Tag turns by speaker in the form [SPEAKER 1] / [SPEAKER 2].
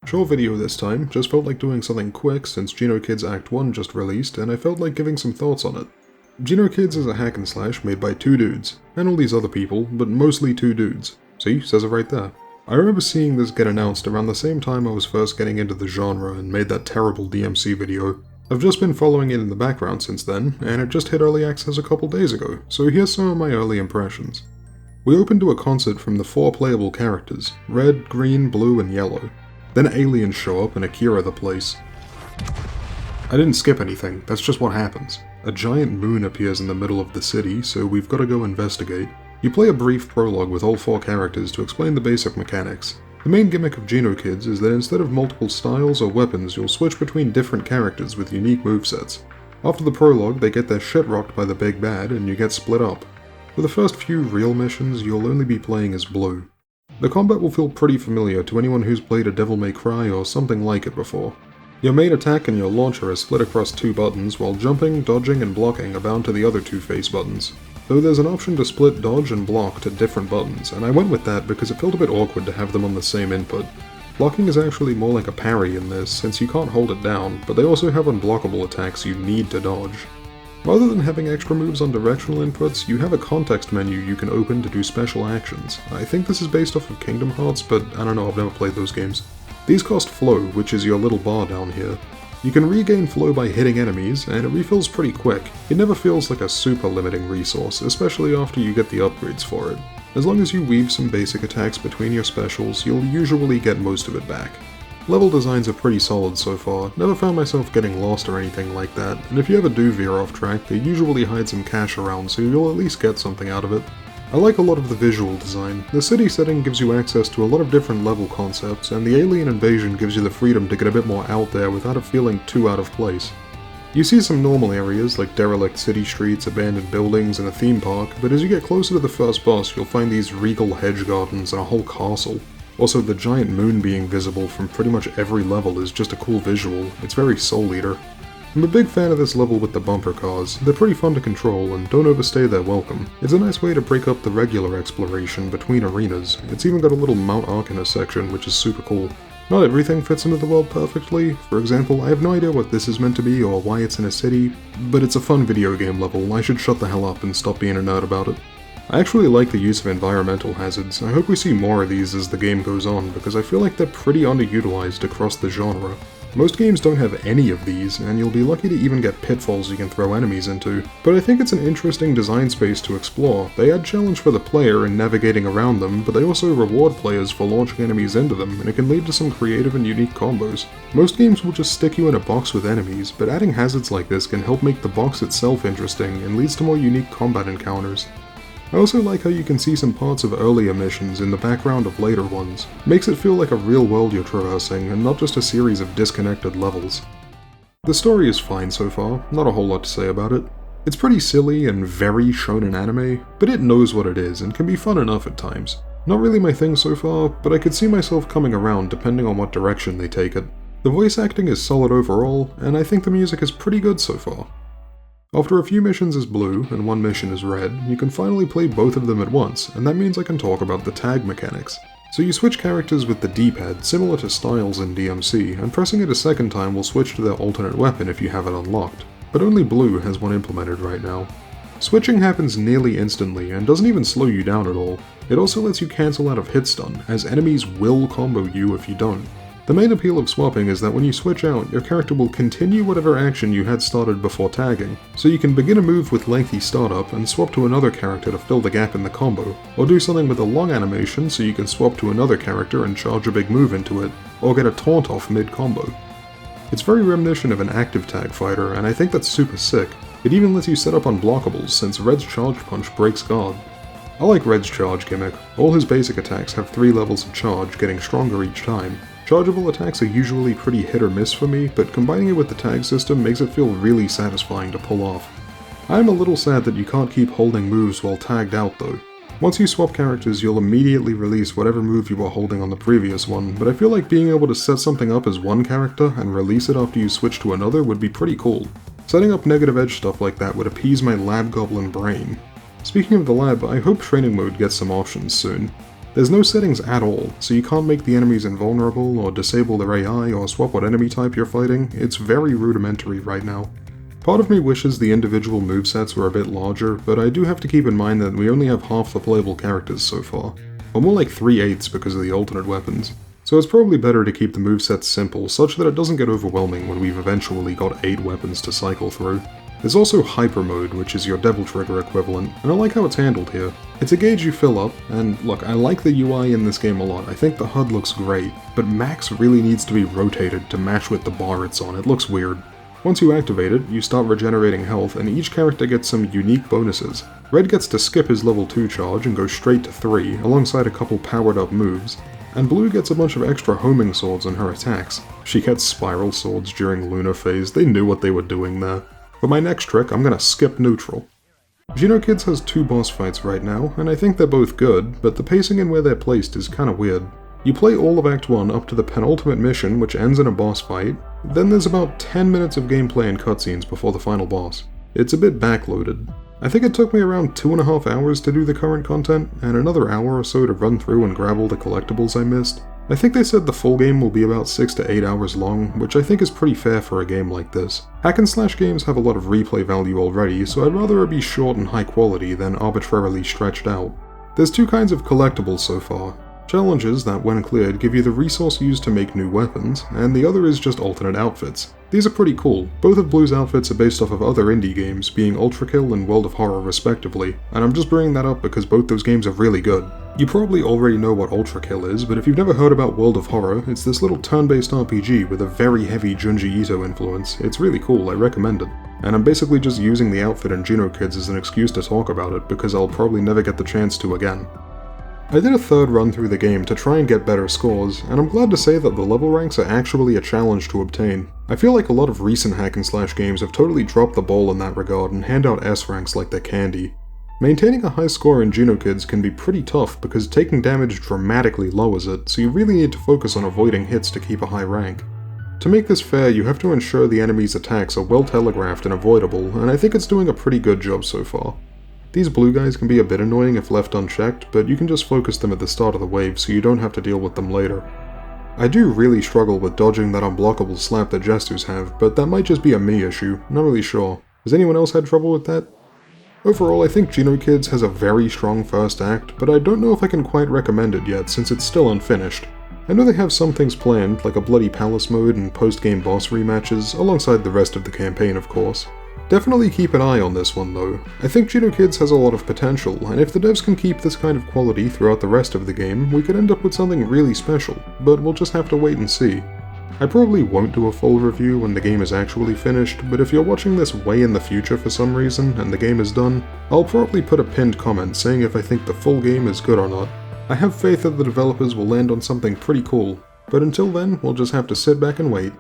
[SPEAKER 1] Short video this time, just felt like doing something quick since Genokids Act 1 just released, and I felt like giving some thoughts on it. Genokids is a hack and slash made by two dudes, and all these other people, but mostly two dudes. See, says it right there. I remember seeing this get announced around the same time I was first getting into the genre and made that terrible DMC video. I've just been following it in the background since then, and it just hit early access a couple days ago, so here's some of my early impressions. We opened to a concert from the 4 playable characters, red, green, blue, and yellow. Then aliens show up and Akira the place. I didn't skip anything, that's just what happens. A giant moon appears in the middle of the city, so we've got to go investigate. You play a brief prologue with all 4 characters to explain the basic mechanics. The main gimmick of Genokids is that instead of multiple styles or weapons, you'll switch between different characters with unique movesets. After the prologue, they get their shit rocked by the big bad, and you get split up. For the first few real missions, you'll only be playing as Blue. The combat will feel pretty familiar to anyone who's played a Devil May Cry or something like it before. Your main attack and your launcher are split across 2 buttons, while jumping, dodging, and blocking are bound to the other 2 face buttons. Though there's an option to split dodge and block to different buttons, and I went with that because it felt a bit awkward to have them on the same input. Blocking is actually more like a parry in this, since you can't hold it down, but they also have unblockable attacks you need to dodge. Rather than having extra moves on directional inputs, you have a context menu you can open to do special actions. I think this is based off of Kingdom Hearts, but I don't know, I've never played those games. These cost flow, which is your little bar down here. You can regain flow by hitting enemies, and it refills pretty quick. It never feels like a super limiting resource, especially after you get the upgrades for it. As long as you weave some basic attacks between your specials, you'll usually get most of it back. Level designs are pretty solid so far, never found myself getting lost or anything like that, and if you ever do veer off track, they usually hide some cash around so you'll at least get something out of it. I like a lot of the visual design. The city setting gives you access to a lot of different level concepts, and the alien invasion gives you the freedom to get a bit more out there without it feeling too out of place. You see some normal areas like derelict city streets, abandoned buildings, and a theme park, but as you get closer to the first boss you'll find these regal hedge gardens and a whole castle. Also, the giant moon being visible from pretty much every level is just a cool visual. It's very Soul Eater. I'm a big fan of this level with the bumper cars. They're pretty fun to control and don't overstay their welcome. It's a nice way to break up the regular exploration between arenas. It's even got a little Mount Arcana section, which is super cool. Not everything fits into the world perfectly. For example, I have no idea what this is meant to be or why it's in a city, but it's a fun video game level. I should shut the hell up and stop being a nerd about it. I actually like the use of environmental hazards. I hope we see more of these as the game goes on, because I feel like they're pretty underutilized across the genre. Most games don't have any of these, and you'll be lucky to even get pitfalls you can throw enemies into. But I think it's an interesting design space to explore. They add challenge for the player in navigating around them, but they also reward players for launching enemies into them, and it can lead to some creative and unique combos. Most games will just stick you in a box with enemies, but adding hazards like this can help make the box itself interesting, and leads to more unique combat encounters. I also like how you can see some parts of earlier missions in the background of later ones. It makes it feel like a real world you're traversing, and not just a series of disconnected levels. The story is fine so far, not a whole lot to say about it. It's pretty silly and very shonen anime, but it knows what it is and can be fun enough at times. Not really my thing so far, but I could see myself coming around depending on what direction they take it. The voice acting is solid overall, and I think the music is pretty good so far. After a few missions as Blue and 1 mission as Red, you can finally play both of them at once, and that means I can talk about the tag mechanics. So you switch characters with the D-pad, similar to styles in DMC, and pressing it a second time will switch to their alternate weapon if you have it unlocked. But only Blue has one implemented right now. Switching happens nearly instantly and doesn't even slow you down at all. It also lets you cancel out of hit stun, as enemies will combo you if you don't. The main appeal of swapping is that when you switch out, your character will continue whatever action you had started before tagging, so you can begin a move with lengthy startup and swap to another character to fill the gap in the combo, or do something with a long animation so you can swap to another character and charge a big move into it, or get a taunt off mid-combo. It's very reminiscent of an active tag fighter, and I think that's super sick. It even lets you set up unblockables since Red's charge punch breaks guard. I like Red's charge gimmick. All his basic attacks have 3 levels of charge, getting stronger each time. Chargeable attacks are usually pretty hit or miss for me, but combining it with the tag system makes it feel really satisfying to pull off. I am a little sad that you can't keep holding moves while tagged out though. Once you swap characters, you'll immediately release whatever move you were holding on the previous one, but I feel like being able to set something up as one character and release it after you switch to another would be pretty cool. Setting up negative edge stuff like that would appease my lab goblin brain. Speaking of the lab, I hope training mode gets some options soon. There's no settings at all, so you can't make the enemies invulnerable, or disable their AI, or swap what enemy type you're fighting. It's very rudimentary right now. Part of me wishes the individual movesets were a bit larger, but I do have to keep in mind that we only have half the playable characters so far, or more like 3/8 because of the alternate weapons. So it's probably better to keep the movesets simple, such that it doesn't get overwhelming when we've eventually got 8 weapons to cycle through. There's also Hyper Mode, which is your Devil Trigger equivalent, and I like how it's handled here. It's a gauge you fill up, and look, I like the UI in this game a lot. I think the HUD looks great, but max really needs to be rotated to match with the bar it's on. It looks weird. Once you activate it, you start regenerating health, and each character gets some unique bonuses. Red gets to skip his level 2 charge and go straight to 3, alongside a couple powered up moves, and Blue gets a bunch of extra homing swords on her attacks. She gets spiral swords during Lunar Phase. They knew what they were doing there. For my next trick, I'm gonna skip neutral. Genokids has 2 boss fights right now, and I think they're both good, but the pacing and where they're placed is kinda weird. You play all of Act 1 up to the penultimate mission, which ends in a boss fight, then there's about 10 minutes of gameplay and cutscenes before the final boss. It's a bit backloaded. I think it took me around 2.5 hours to do the current content, and another hour or so to run through and grab all the collectibles I missed. I think they said the full game will be about 6 to 8 hours long, which I think is pretty fair for a game like this. Hack and slash games have a lot of replay value already, so I'd rather it be short and high quality than arbitrarily stretched out. There's 2 kinds of collectibles so far. Challenges that, when cleared, give you the resource used to make new weapons, and the other is just alternate outfits. These are pretty cool. Both of Blue's outfits are based off of other indie games, being Ultrakill and World of Horror respectively, and I'm just bringing that up because both those games are really good. You probably already know what Ultrakill is, but if you've never heard about World of Horror, it's this little turn-based RPG with a very heavy Junji Ito influence. It's really cool, I recommend it. And I'm basically just using the outfit in Genokids as an excuse to talk about it, because I'll probably never get the chance to again. I did a third run through the game to try and get better scores, and I'm glad to say that the level ranks are actually a challenge to obtain. I feel like a lot of recent hack and slash games have totally dropped the ball in that regard and hand out S ranks like they're candy. Maintaining a high score in Genokids can be pretty tough because taking damage dramatically lowers it, so you really need to focus on avoiding hits to keep a high rank. To make this fair, you have to ensure the enemy's attacks are well telegraphed and avoidable, and I think it's doing a pretty good job so far. These blue guys can be a bit annoying if left unchecked, but you can just focus them at the start of the wave so you don't have to deal with them later. I do really struggle with dodging that unblockable slap that Jesters have, but that might just be a me issue, not really sure. Has anyone else had trouble with that? Overall, I think Genokids has a very strong first act, but I don't know if I can quite recommend it yet since it's still unfinished. I know they have some things planned, like a Bloody Palace mode and post-game boss rematches, alongside the rest of the campaign of course. Definitely keep an eye on this one though. I think Genokids has a lot of potential, and if the devs can keep this kind of quality throughout the rest of the game, we could end up with something really special, but we'll just have to wait and see. I probably won't do a full review when the game is actually finished, but if you're watching this way in the future for some reason, and the game is done, I'll probably put a pinned comment saying if I think the full game is good or not. I have faith that the developers will land on something pretty cool, but until then, we'll just have to sit back and wait.